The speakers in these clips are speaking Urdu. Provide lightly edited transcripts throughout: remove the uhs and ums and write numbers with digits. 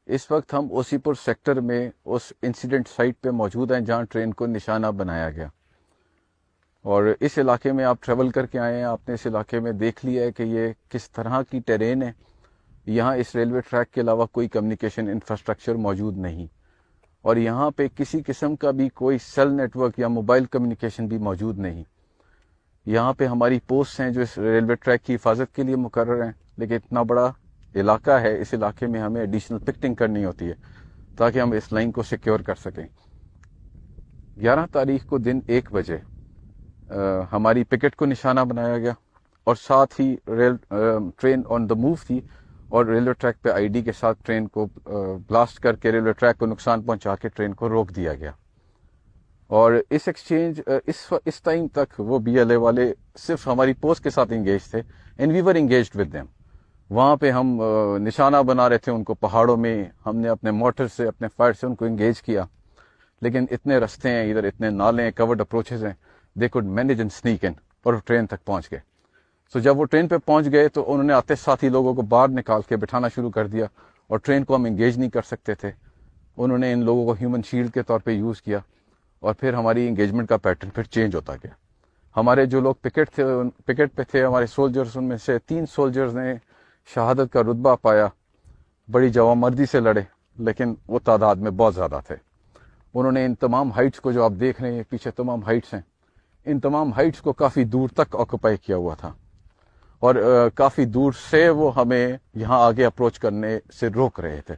اس وقت ہم اوسی پور سیکٹر میں اس انسیڈنٹ سائٹ پہ موجود ہیں جہاں ٹرین کو نشانہ بنایا گیا، اور اس علاقے میں آپ ٹریول کر کے آئے ہیں، آپ نے اس علاقے میں دیکھ لیا ہے کہ یہ کس طرح کی ٹیرین ہے. یہاں اس ریلوے ٹریک کے علاوہ کوئی کمیونیکیشن انفراسٹرکچر موجود نہیں، اور یہاں پہ کسی قسم کا بھی کوئی سیل نیٹ ورک یا موبائل کمیونیکیشن بھی موجود نہیں. یہاں پہ ہماری پوسٹ ہیں جو اس ریلوے ٹریک کی حفاظت کے لیے مقرر ہیں، لیکن اتنا بڑا علاقہ ہے، اس علاقے میں ہمیں ایڈیشنل پکٹنگ کرنی ہوتی ہے تاکہ ہم اس لائن کو سیکیور کر سکیں. 11 تاریخ کو دن 1 بجے ہماری پکٹ کو نشانہ بنایا گیا، اور ساتھ ہی ٹرین آن دا موو تھی، اور ریلوے ٹریک پہ آئی ڈی کے ساتھ ٹرین کو بلاسٹ کر کے ریلوے ٹریک کو نقصان پہنچا کے ٹرین کو روک دیا گیا. اور اس ایکسچینج اس ٹائم تک وہ بی ایل اے والے صرف ہماری پوسٹ کے ساتھ انگیج تھے، and we were engaged with them. وہاں پہ ہم نشانہ بنا رہے تھے ان کو پہاڑوں میں، ہم نے اپنے موٹر سے اپنے فائر سے ان کو انگیج کیا، لیکن اتنے رستے ہیں ادھر، اتنے نالے ہیں، کورڈ اپروچز ہیں، they could manage and sneak in, اور ٹرین تک پہنچ گئے. سو جب وہ ٹرین پہ پہنچ گئے تو انہوں نے آتے ساتھ ہی لوگوں کو باہر نکال کے بٹھانا شروع کر دیا، اور ٹرین کو ہم انگیج نہیں کر سکتے تھے. انہوں نے ان لوگوں کو ہیومن شیلڈ کے طور پہ یوز کیا، اور پھر ہماری انگیجمنٹ کا پیٹرن پھر چینج ہوتا گیا. ہمارے جو لوگ پکٹ پہ تھے، ہمارے سولجرز، ان میں سے 3 سولجرز نے شہادت کا رتبہ پایا. بڑی جوانمردی سے لڑے، لیکن وہ تعداد میں بہت زیادہ تھے. انہوں نے ان تمام ہائٹس کو جو آپ دیکھ رہے ہیں پیچھے تمام ہائٹس ہیں، ان تمام ہائٹس کو کافی دور تک آکوپائی کیا ہوا تھا، اور کافی دور سے وہ ہمیں یہاں آگے اپروچ کرنے سے روک رہے تھے.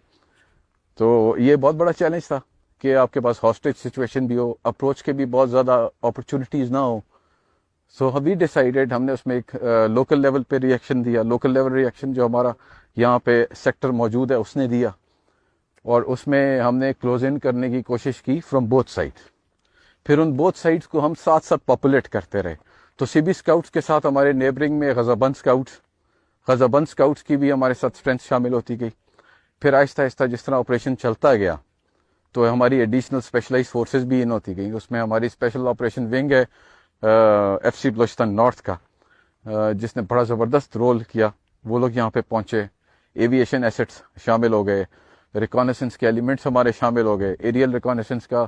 تو یہ بہت بڑا چیلنج تھا کہ آپ کے پاس ہاسٹیج سچویشن بھی ہو، اپروچ کے بھی بہت زیادہ اپرچونٹیز نہ ہو. سو وی ڈیسائیڈیڈ، ہم نے اس میں ایک لوکل لیول پہ ریئیکشن دیا. لوکل لیول ریئیکشن جو ہمارا یہاں پہ سیکٹر موجود ہے اس نے دیا، اور اس میں ہم نے کلوز ان کرنے کی کوشش کی فرام بوتھ سائڈ. پھر ان بوتھ سائڈس کو ہم ساتھ ساتھ پاپولیٹ کرتے رہے. تو سی بی اسکاؤٹس کے ساتھ ہمارے نیبرنگ میں غزہ بند اسکاؤٹس کی بھی ہمارے ساتھ اسٹرینتھ شامل ہوتی گئی. پھر آہستہ آہستہ جس طرح آپریشن چلتا گیا تو ہماری ایڈیشنل اسپیشلائز فورسز بھی ان ہوتی گئیں. اس میں ہماری اسپیشل آپریشن ونگ ہے ایف سی بلوچستان نارتھ کا، جس نے بڑا زبردست رول کیا. وہ لوگ یہاں پہ پہنچے، ایویشن ایسٹس شامل ہو گئے، ریکانیسنس کے ایلیمنٹس ہمارے شامل ہو گئے، ایریل ریکانیسنس کا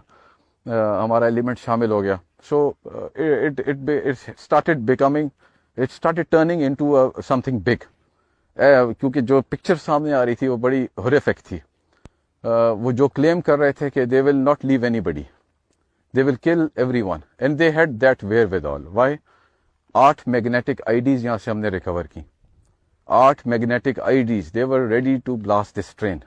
ہمارا ایلیمنٹ شامل ہو گیا. So it started turning into some thing big, کیونکہ جو پکچر سامنے آ رہی تھی وہ بڑی ہورریفک تھی. وہ جو کلیم کر رہے تھے کہ they will not leave anybody, they will kill everyone, and they had that wherewithal. Why? 8 magnetic IDs یہاں سے ہم نے ریکور کی. 8 magnetic IDs, they were ready to blast this train.